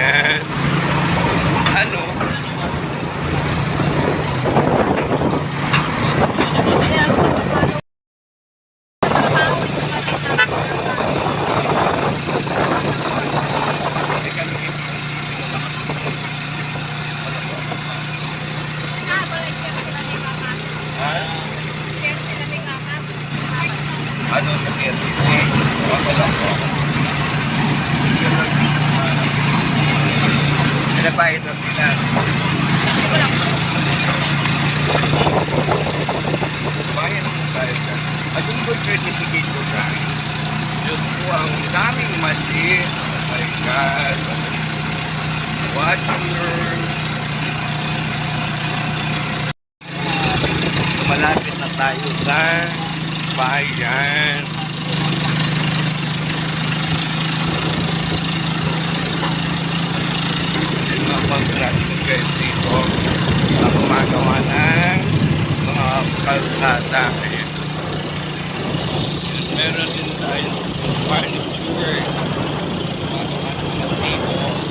Ayan. Ano? Ano sa KFC? Wala lang po. Ano ba ito sila? Bayan mo tayo ka. At yung good certificate ko ka. Diyos ko, ang daming mali. Oh my God. What you learn? Malapit na tayo sa bayan. Yung mga pang-traffic guys dito ang gumagawa ng mga kalsada. Ayan. Meron din tayo furniture. Gumagawa ng mga table.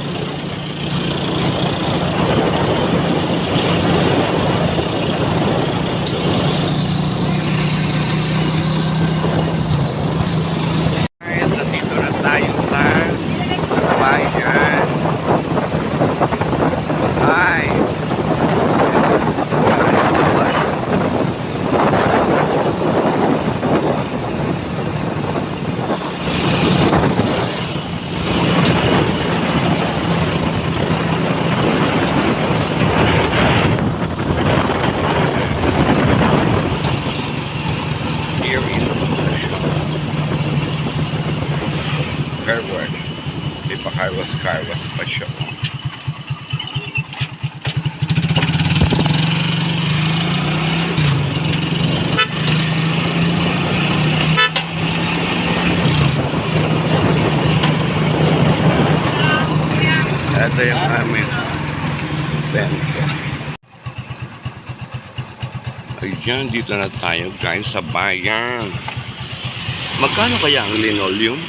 Carwas pa siya. Ito yung aming bento. Ayan, dito na tayo guys sa bayan. Magkano kaya ang linoleum?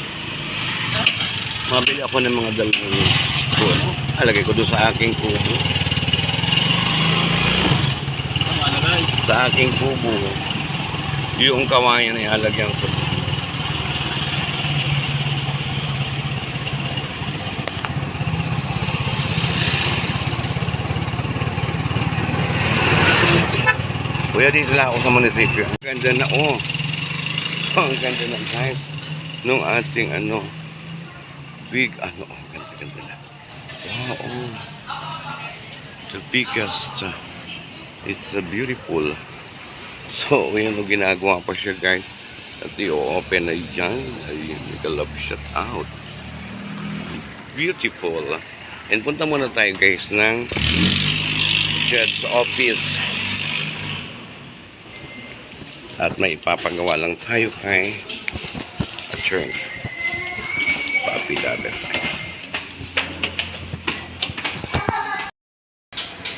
Mabili ako ng mga dalawang kubo. Alagay ko doon sa aking kubo. Sa aking kubo. Yung kawayan ay alagyan ko. Kuya, dito lang ako sa munisipyo. Ang ganda na, oh. Ang ganda na guys. Nung ating big ganda na. Wow, the biggest, it's beautiful. So yan ang ginagawa pa siya guys, at i-open na yan. Ayun, nag-love shut out, beautiful. And punta muna tayo guys ng judge's office at may ipapagawa lang tayo kay attorney Papi David.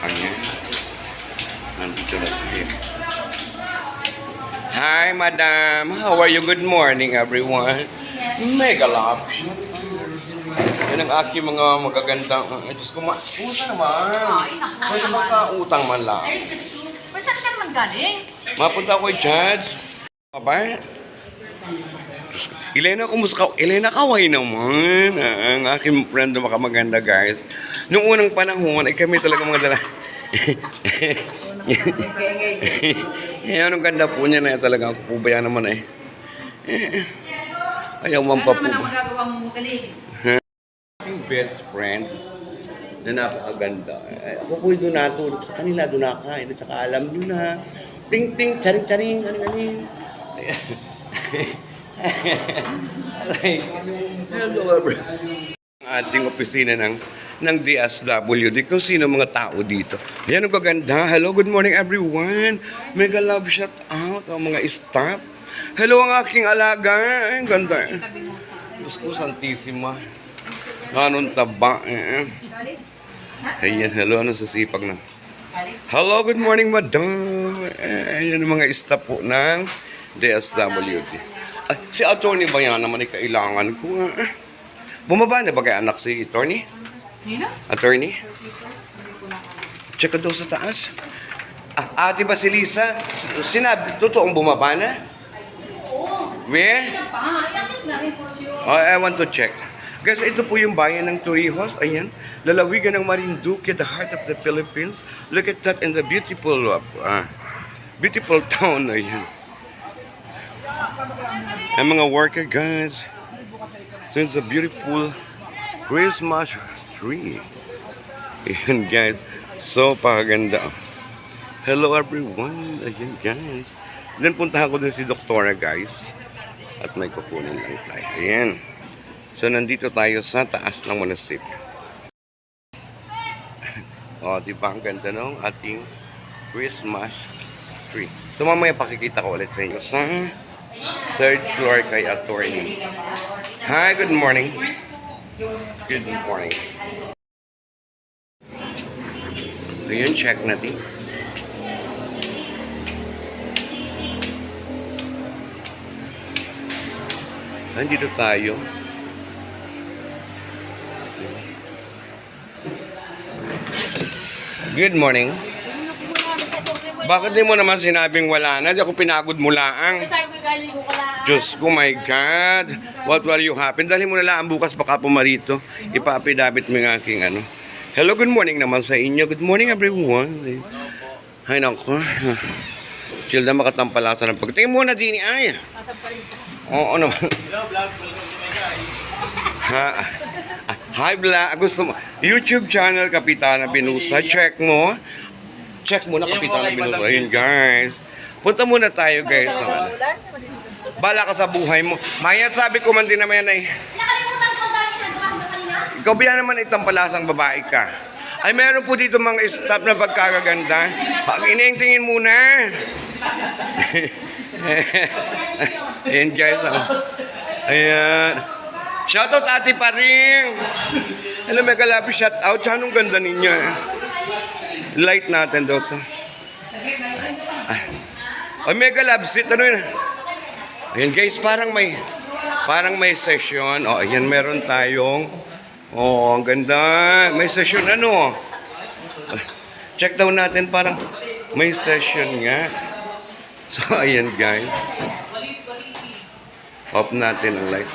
Ayan. Nandito na tayo. Hi, madam. How are you? Good morning, everyone. Mega love. Yan ang aking mga magagandang... Diyos ko, kumusta naman? Pwede makautang man lang. Ay, Diyos ko. Saan ka naman galing? Mapunta ko kay Judge. Ba? Elena, kumusta ka? Elena, kaway naman. Ang aking friend na makamaganda, guys. Noong unang panahon, ay kami talaga mga dala. Yan, ang ganda po niya na talaga. Ako po ba yan naman eh. Ayaw man pa po. Ano naman ang magagawa mo galing? Aking best friend na napakaganda. Ako po doon natulog sa kanila, doon nakain. At saka alam nyo na, ting-ting, charing-charing, galing-galing. Hello, everyone. Ang ating opisina ng DSWD, kung sino mga tao dito. Ayan, ang gaganda. Hello, good morning everyone. Mega love shout out ang mga staff. Hello, ang aking alaga. Ang ganda. Diyos ko, Santissima. Anong taba. Ayan, hello, ano sa sipag na. Hello, good morning madam. Ayan ang mga staff po ng DSWD. Ay, si attorney ba yan naman ay kailangan ko? Bumaba na ba kay anak si attorney? Nino? Attorney? Hindi ko na alam. Check ka daw sa taas. Ate Basilisa, sinabi, totoong bumaba na? Oo. Where? Pa, yakit na rin for sure. Oh, I want to check. Guys, ito po yung bayan ng Torrijos. Ayan. Lalawigan ng Marinduque, the heart of the Philippines. Look at that in the beautiful town. Ayan. Ang mga worker, guys. So it's a beautiful Christmas tree. Ayan, guys. So, pakaganda. Hello, everyone. Ayan, guys. Then, puntahan ko din si Doktora, guys. At may kukunin lang tayo. Ayan. So, nandito tayo sa taas ng munisipyo. O, diba ang ganda ng ating Christmas tree. So, mamaya pakikita ko ulit sa inyo sa third floor kay Attorney. Hi, good morning. Good morning. Ayun, check natin. Nandito tayo. Good morning. Bakit di mo naman sinabing wala na? Di ako pinagod mo laang. Diyos ko, my God. What will you happen? Dali mo na lang bukas baka pumarito. Ipaapidabit mo yung aking ano. Hello, good morning naman sa inyo. Good morning, everyone. Ay, naku. Childa makatampalasa ng pagtingin mo na din. Ay. Oo naman. Ha? Hi, Bla. Gusto mo? YouTube channel, Kapitana Binusa. Check mo. Check mo na, Kapitana Binusa. Ayun, guys. Punta muna tayo, guys. Bala ka sa buhay mo. Maya, sabi ko man din naman yan ay. Ikaw ba yan naman itang palasang babae ka? Ay, meron po dito mga staff na pagkagaganda. Iniingtingin muna. Ayan, guys. Ayan. Shoutout Ate Paring. Hello, mega love shoutout. Anong ganda ninyo? Light natin daw to. Ay, mega love sit. Ano yun? Ayan, guys, parang may session. O, ayan, meron tayong. Oh, ang ganda. May session ano? Check daw natin, parang may session nga. So, ayan, guys. Off natin ang light.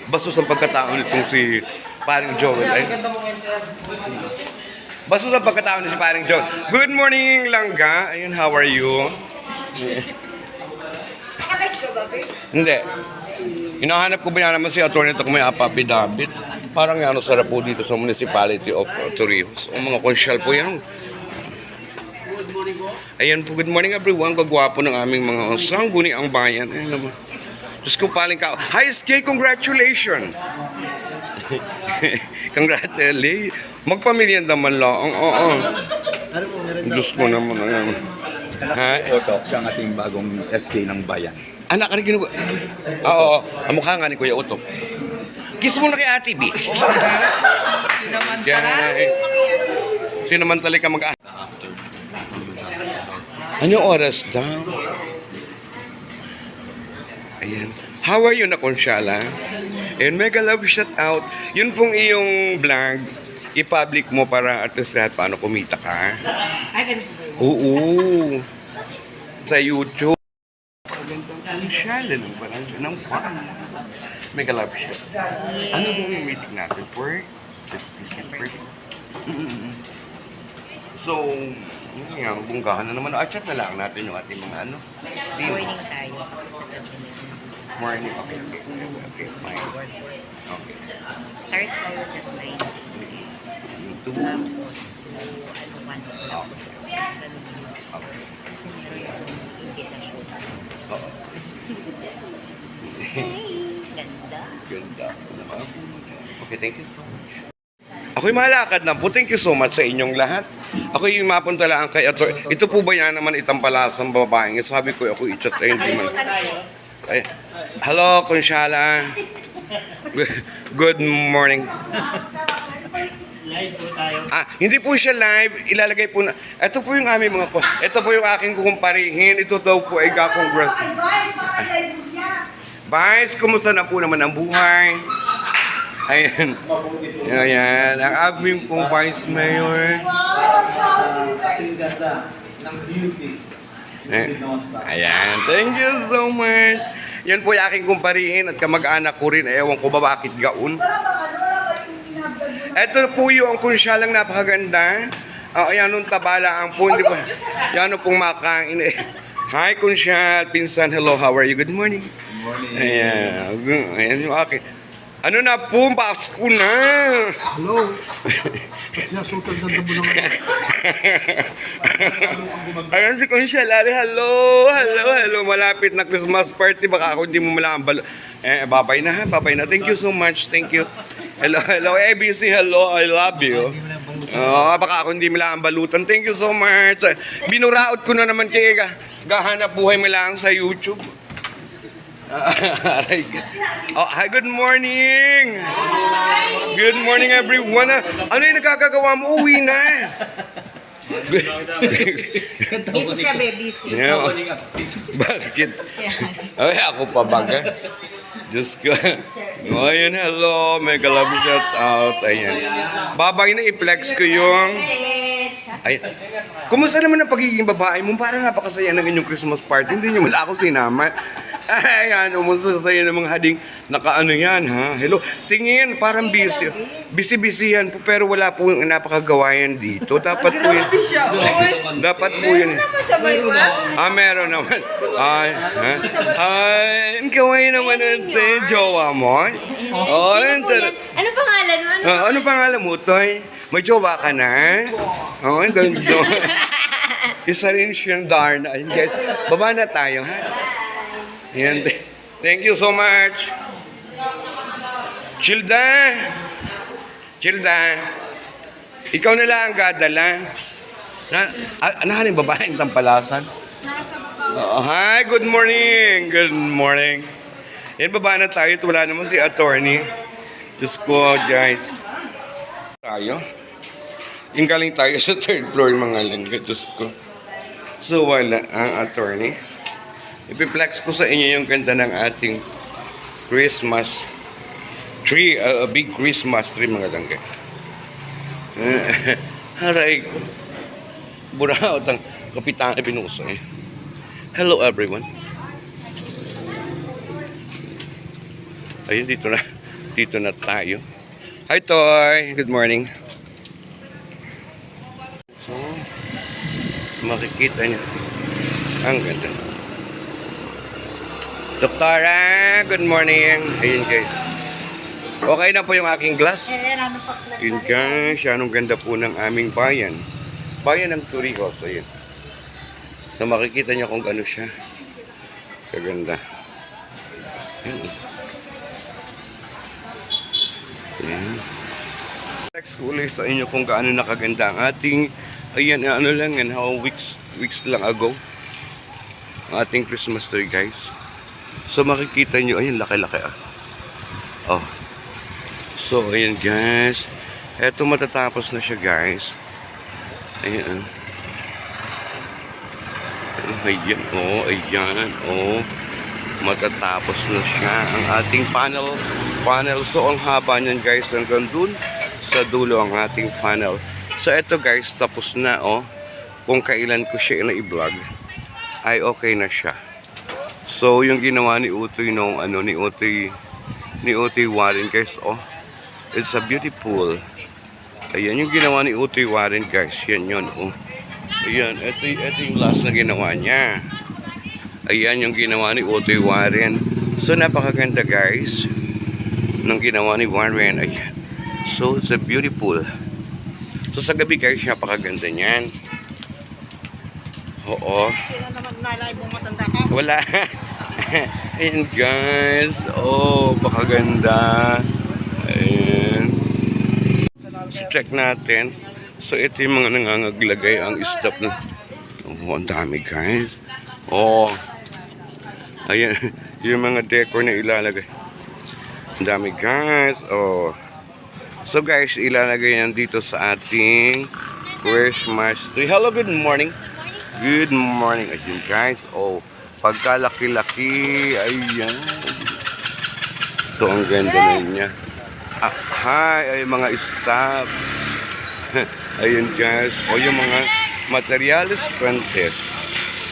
Bastos ang pagkatao nitong si Paring Joel. Bastos ang pagkatao ni si Paring Joel. Good morning, Langga. Ayun, how are you? Hindi. Hinahanap ko ba yan naman si Atty. Kung may apapidabit. Parang ano, sarap po dito sa Municipality of Torrijos. O mga konsyal po yan. Ayan po, good morning everyone. Gagwapo ng aming mga sangguni ang bayan. Ayan naman. Diyos ko paling ka. Hi, SK, congratulations! Congratulations. Magpamilya naman lang. Oo. Diyos ko naman. Otok, siya ang ating bagong SK ng bayan. Anak ka rin ginuwa. Oo. Ang mukha nga ni Kuya Utok. Kiss mo na kay Ate B. Sinamantali ka mag- Ano oras daw? Ayan. How are you na Konsyala? And mega love shout out. Yun pong iyong vlog, i-public mo para at least kahit paano kumita ka. Oo. Sa YouTube. Magandang Konsyala ng parang ng parang. Mega love shout. Ano daw yung meeting natin for? So, yan, bunggahan na naman. Chat na lang natin yung ating mga ano. Morning tayo kasi sa gabi na. Morning. Okay. Fine. Okay. Start tayo at 9. Two. Tapos, ano, 1 o'clock. Ganun. Okay. Kasi meron akong hindi na shoot. Oo. Ganda. Ganda. Okay, thank you so much. Ako'y malakad na po. Thank you so much sa inyong lahat. Ako'y mapunta lang kay Ato. Ito po ba yan naman itang palasang babaeng? Sabi ko, ako i-chat ay hindi man. Ay, hello, Konsyala. Good morning. Live po tayo. Hindi po siya live. Ilalagay po na. Ito po yung aming mga po. Ito po yung aking kukumparihin. Ito daw po ay congrats. Vice, kumusta na po naman ang buhay? Ayan. Ayan. Ang aming pong Vice Mayor. Kasing ganda ng beauty. Ayan. Thank you so much. Yan po yung aking kumparihin at kamag-anak ko rin. Ewan ko ba bakit gaun. Ito po yung kung siya lang napakaganda. Ayan nung tabala ang po. Hindi ba? Yan nung pong makain. Hi, Kunsyal. Pinsan, hello. How are you? Good morning. Good morning. Ayan. Ayan yung akin. Ano na po? Pasko na. Hello. Sinasutan ganda mo naman. Ayan si Kunsyal. Hello. Hello. Hello. Malapit na Christmas party. Baka ako hindi mo malambal. Babay na ha. Babay na. Thank you so much. Thank you. Hello. Hello. ABC. Hello. I love you. Baka ako hindi mo lang balutan. Thank you so much. Binuraot ko na naman kay gahanap buhay mo lang sa YouTube. Hi, good morning. Good morning everyone. Ano yung nagkakagawa mo? Uwi na. Busy siya, baby. Yeah. Bakit? Ay, ako pa baga. Diyos ko. Ayan, hello. Mega love shout out. Ayan. Babay na i-flex ko yung... Ay, kumusta naman ang pagiging babae mo? Parang napakasaya ng inyong Christmas party. Hindi nyo wala ako sinama. Ayan, umusta sa ng mga hading nakaano yan, ha? Hello. Tingin, parang busy. Busy-busyhan po, pero wala po yung napakagawayan dito. Dapat po yun. Dapat po yun. Meron naman. Ay, ha? Ay, kaway naman ito. Jowa mo. Oh, Ano pangalan mo? ano pangalan mo, Toy? May jowa ka na? Oo, ganda. Isa rin siyang Darna. Ayun, guys, baba na tayo, ha? Yan. Thank you so much. Childa. Childa. Ikaw na lang ang gadala. Ano yung babaeng tampalasan? Hi, good morning. Good morning. Yan, baba na tayo. Wala naman si attorney. Diyos ko, guys. Tayo. Yung galing tayo sa third floor, mga lingga. Diyos ko. So, wala ang attorney. Ipiplex ko sa inyo yung ganda ng ating Christmas tree. A big Christmas tree, mga langga. Haray ko. Buraot ang kapitana binuso eh. Hello, everyone. Ayun, dito na tayo. Hi, Toy. Good morning. So, makikita niyo. Ang ganda. Doktora, good morning. Ayun, guys. Okay na po yung aking glass. Yun, guys. Anong ganda po ng aming bayan. Bayan ng Torrijos. Ayun. So, makikita niyo kung ano siya. Kaganda. Ayun. Ayan. Next ko ulit sa inyo kung gaano nakaganda ang ating, ayan, ano lang yan, how weeks lang ago, ang ating Christmas tree, guys. So makikita nyo, ayan, laki-laki Oh. So, ayan, guys. Eto, matatapos na siya, guys. Ayan. Ayan, ayan, matatapos na siya ang ating panel. So ang haba niyan, guys, hanggang dun sa dulo ang ating funnel. So eto, guys, tapos na kung kailan ko siya i-vlog ay okay na siya. So yung ginawa ni Utoy nung ni Utoy Warren, guys, it's a beautiful. Ayan yung ginawa ni Utoy Warren, guys. Yan yun, ayan, ito yung last na ginawa niya. Ayan yung ginawa ni Utoy Warren. So napakaganda, guys, ng ginawa ni Warren. Ayan. So it's a beautiful. So sa gabi, guys, napakaganda niyan. Oo. Sila naman nalay mong matanda ka. Wala. Ayan, guys. Pakaganda. Ayan. So check natin. So ito yung mga nangangaglagay ang stop na. Ang dami, guys. Ayan. Yung mga decor na ilalagay. Ang dami, guys. So guys, ilalagay yan dito sa ating Christmas tree. Hello, good morning. Good morning. Ayun guys. Oh, pagkalaki-laki. Ayan. So, ang ganda na niya. Ah, hi, ay mga staff. Ayun guys. O yung mga materials printed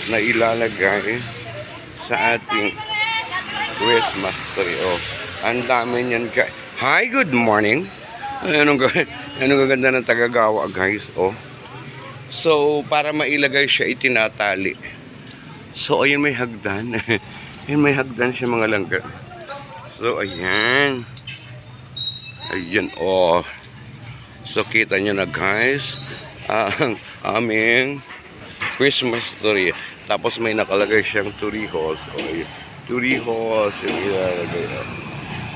na ilalagay sa ating Christmas tree. Oh, ang dami niyan guys. Hi, good morning. Anong ganda ng tagagawa guys. Oh. So, para mailagay siya, itinatali. So, ayun may hagdan. Ayun may hagdan siya mga langga. So, ayan. Ayan, oh. So, kita nyo na guys, ang aming Christmas tree. Tapos may nakalagay siyang turihos. Oh, ayan. Turihos. Yung ilalagay.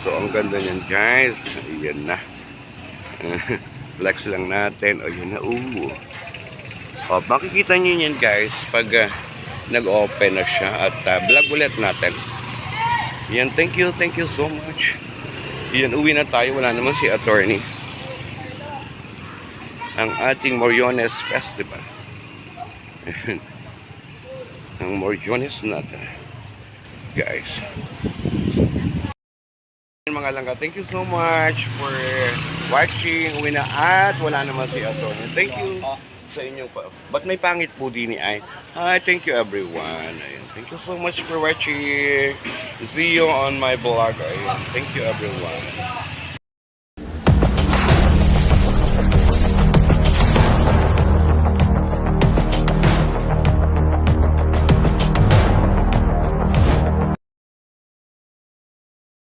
So, ang ganda niyan guys. Ayan na. Flex lang natin. O, yun na. O, makikita nyo yan guys pag nag-open na siya at vlog ulit natin. Yan, thank you so much. Yan, uwi na tayo. Wala naman si attorney. Ang ating Moriones Festival. Ang Moriones natin. Guys. Mga langga, thank you so much for watching. Uwi na at wala naman si attorney. Thank you sa inyong but may pangit po din ni ay. Hi, thank you everyone. Ayun. Thank you so much for watching. See you on my vlog. Ayun. Thank you everyone.